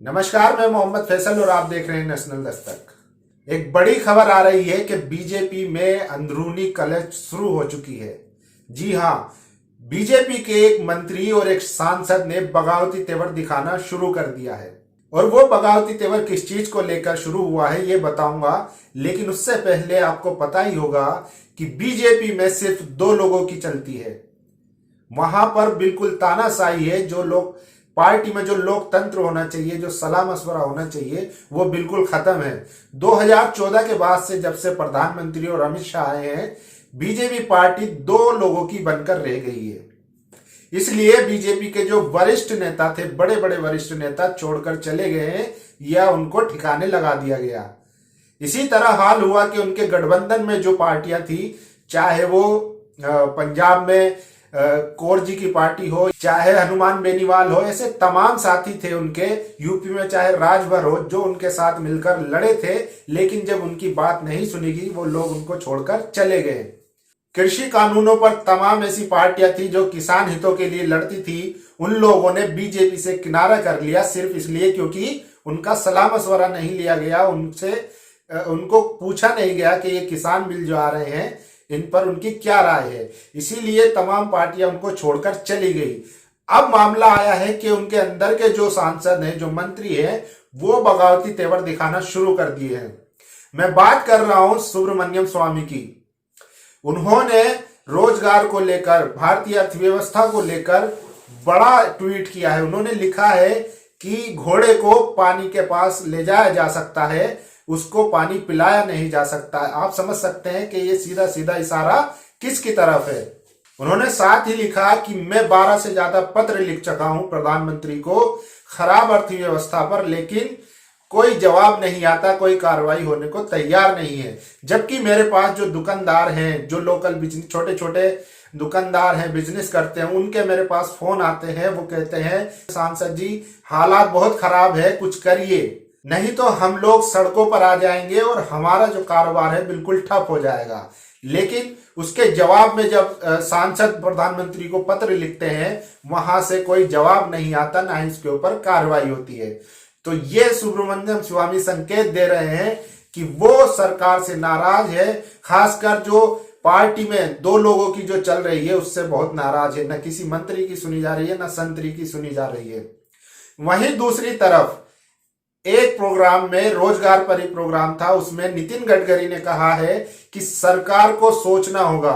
नमस्कार, मैं मोहम्मद फैसल और आप देख रहे हैं नेशनल दस्तक। एक बड़ी खबर आ रही है कि बीजेपी में अंदरूनी कलह शुरू हो चुकी है। जी हां, बीजेपी के एक मंत्री और एक सांसद ने बगावती तेवर दिखाना शुरू कर दिया है। और वो बगावती तेवर किस चीज को लेकर शुरू हुआ है ये बताऊंगा, लेकिन उससे पहले आपको पता ही होगा कि बीजेपी में सिर्फ दो लोगों की चलती है। वहां पर बिल्कुल तानाशाही है। जो लोग पार्टी में जो लोकतंत्र होना चाहिए, जो सलाह मशवरा होना चाहिए, वो बिल्कुल खत्म है। 2014 के बाद से जब से प्रधानमंत्री और अमित शाह आए हैं, बीजेपी पार्टी दो लोगों की बनकर रह गई है। इसलिए बीजेपी के जो वरिष्ठ नेता थे, बड़े बड़े वरिष्ठ नेता छोड़कर चले गए हैं या उनको ठिकाने लगा दिया गया। इसी तरह हाल हुआ कि उनके गठबंधन में जो पार्टियां थी, चाहे वो पंजाब में कौर जी की पार्टी हो, चाहे हनुमान बेनीवाल हो, ऐसे तमाम साथी थे उनके। यूपी में चाहे राजभर हो, जो उनके साथ मिलकर लड़े थे, लेकिन जब उनकी बात नहीं सुनी गई, वो लोग उनको छोड़कर चले गए। कृषि कानूनों पर तमाम ऐसी पार्टियां थी जो किसान हितों के लिए लड़ती थी। उन लोगों ने बीजेपी से किनारा कर लिया सिर्फ इसलिए क्योंकि उनका सलाह मशवरा नहीं लिया गया, उनको पूछा नहीं गया कि ये किसान बिल जो आ रहे हैं इन पर उनकी क्या राय है। इसीलिए तमाम पार्टियां उनको छोड़कर चली गई। अब मामला आया है कि उनके अंदर के जो सांसद हैं, जो मंत्री हैं, वो बगावती तेवर दिखाना शुरू कर दिए हैं। मैं बात कर रहा हूं सुब्रमण्यम स्वामी की। उन्होंने रोजगार को लेकर, भारतीय अर्थव्यवस्था को लेकर बड़ा ट्वीट किया है। उन्होंने लिखा है कि घोड़े को पानी के पास ले जाया जा सकता है, उसको पानी पिलाया नहीं जा सकता। आप समझ सकते हैं कि ये सीधा सीधा इशारा किसकी तरफ है। उन्होंने साथ ही लिखा कि मैं 12 से ज्यादा पत्र लिख चुका हूं प्रधानमंत्री को खराब अर्थव्यवस्था पर, लेकिन कोई जवाब नहीं आता, कोई कार्रवाई होने को तैयार नहीं है। जबकि मेरे पास जो दुकानदार हैं, जो लोकल बिजनेस, छोटे छोटे दुकानदार हैं, बिजनेस करते हैं, उनके मेरे पास फोन आते हैं। वो कहते हैं सांसद जी, हालात बहुत खराब है, कुछ करिए, नहीं तो हम लोग सड़कों पर आ जाएंगे और हमारा जो कारोबार है बिल्कुल ठप हो जाएगा। लेकिन उसके जवाब में जब सांसद प्रधानमंत्री को पत्र लिखते हैं, वहां से कोई जवाब नहीं आता, ना ही इसके ऊपर कार्रवाई होती है। तो ये सुब्रमण्यम स्वामी संकेत दे रहे हैं कि वो सरकार से नाराज है। खासकर जो पार्टी में दो लोगों की जो चल रही है उससे बहुत नाराज है। न किसी मंत्री की सुनी जा रही है, न संतरी की सुनी जा रही है। वहीं दूसरी तरफ एक प्रोग्राम में, रोजगार पर एक प्रोग्राम था, उसमें नितिन गडकरी ने कहा है कि सरकार को सोचना होगा,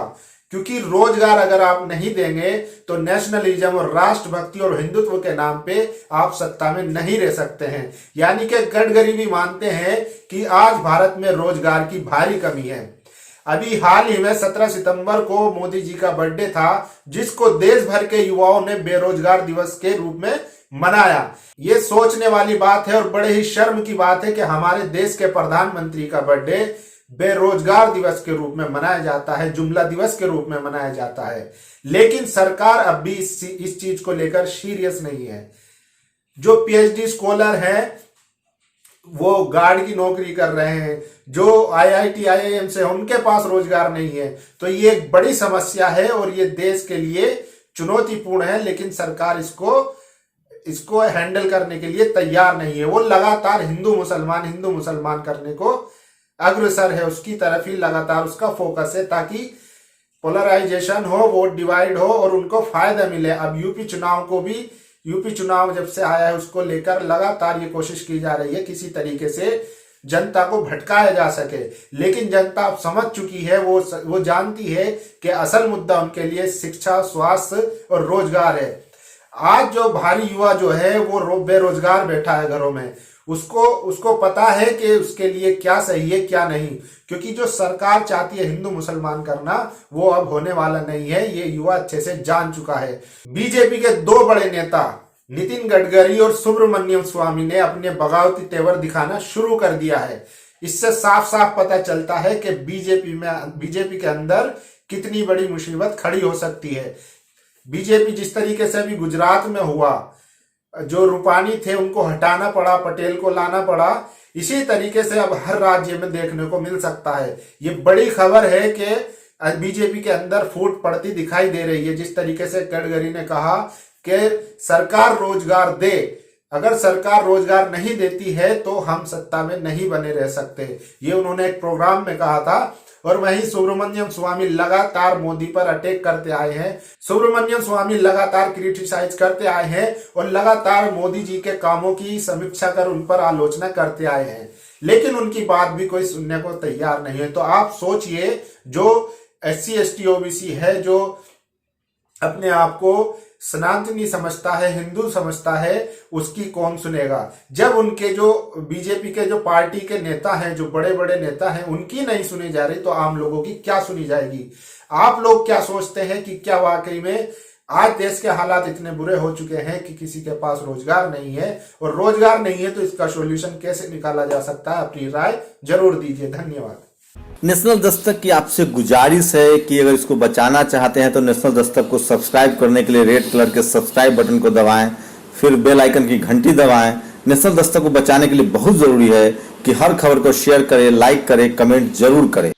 क्योंकि रोजगार अगर आप नहीं देंगे तो नेशनलिज्म और राष्ट्रभक्ति और हिंदुत्व के नाम पे आप सत्ता में नहीं रह सकते हैं। यानी कि गडकरी भी मानते हैं कि आज भारत में रोजगार की भारी कमी है। अभी हाल ही में 17 सितंबर को मोदी जी का बर्थडे था, जिसको देश भर के युवाओं ने बेरोजगार दिवस के रूप में मनाया। ये सोचने वाली बात है और बड़े ही शर्म की बात है कि हमारे देश के प्रधानमंत्री का बर्थडे बेरोजगार दिवस के रूप में मनाया जाता है, जुमला दिवस के रूप में मनाया जाता है। लेकिन सरकार अब भी इस चीज को लेकर सीरियस नहीं है। जो पीएचडी स्कॉलर हैं वो गार्ड की नौकरी कर रहे हैं, जो आईआईटी आईआईएम से उनके पास रोजगार नहीं है। तो ये एक बड़ी समस्या है और ये देश के लिए चुनौतीपूर्ण है, लेकिन सरकार इसको हैंडल करने के लिए तैयार नहीं है। वो लगातार हिंदू मुसलमान करने को अग्रसर है, उसकी तरफ ही लगातार उसका फोकस है, ताकि पोलराइजेशन हो, वोट डिवाइड हो और उनको फायदा मिले। अब यूपी चुनाव जब से आया है उसको लेकर लगातार ये कोशिश की जा रही है किसी तरीके से जनता को भटकाया जा सके। लेकिन जनता अब समझ चुकी है, वो जानती है कि असल मुद्दा उनके लिए शिक्षा, स्वास्थ्य और रोजगार है। आज जो भारी युवा जो है वो बेरोजगार बैठा है घरों में, उसको पता है कि उसके लिए क्या सही है क्या नहीं, क्योंकि जो सरकार चाहती है हिंदू मुसलमान करना, वो अब होने वाला नहीं है। ये युवा अच्छे से जान चुका है। बीजेपी के दो बड़े नेता नितिन गडकरी और सुब्रमण्यम स्वामी ने अपने बगावती तेवर दिखाना शुरू कर दिया है। इससे साफ साफ पता चलता है कि बीजेपी के अंदर कितनी बड़ी मुसीबत खड़ी हो सकती है। बीजेपी जिस तरीके से अभी गुजरात में हुआ, जो रूपानी थे उनको हटाना पड़ा, पटेल को लाना पड़ा, इसी तरीके से अब हर राज्य में देखने को मिल सकता है। ये बड़ी खबर है कि बीजेपी के अंदर फूट पड़ती दिखाई दे रही है। जिस तरीके से गडकरी ने कहा कि सरकार रोजगार दे, अगर सरकार रोजगार नहीं देती है तो हम सत्ता में नहीं बने रह सकते, ये उन्होंने एक प्रोग्राम में कहा था। और वहीं सुब्रमण्यम स्वामी लगातार मोदी पर अटैक करते आए हैं, सुब्रमण्यम स्वामी लगातार क्रिटिसाइज करते आए हैं और लगातार मोदी जी के कामों की समीक्षा कर उन पर आलोचना करते आए हैं, लेकिन उनकी बात भी कोई सुनने को तैयार नहीं है। तो आप सोचिए, जो SC ST OBC है, जो अपने आप को सनातनी समझता है, हिंदू समझता है, उसकी कौन सुनेगा। जब उनके जो बीजेपी के जो पार्टी के नेता हैं, जो बड़े बड़े नेता हैं, उनकी नहीं सुनी जा रही तो आम लोगों की क्या सुनी जाएगी। आप लोग क्या सोचते हैं कि क्या वाकई में आज देश के हालात इतने बुरे हो चुके हैं कि किसी के पास रोजगार नहीं है, और रोजगार नहीं है तो इसका सॉल्यूशन कैसे निकाला जा सकता है, अपनी राय जरूर दीजिए। धन्यवाद। नेशनल दस्तक की आपसे गुजारिश है कि अगर इसको बचाना चाहते हैं तो नेशनल दस्तक को सब्सक्राइब करने के लिए रेड कलर के सब्सक्राइब बटन को दबाएं, फिर बेल आइकन की घंटी दबाएं। नेशनल दस्तक को बचाने के लिए बहुत जरूरी है कि हर खबर को शेयर करें, लाइक करें, कमेंट जरूर करें।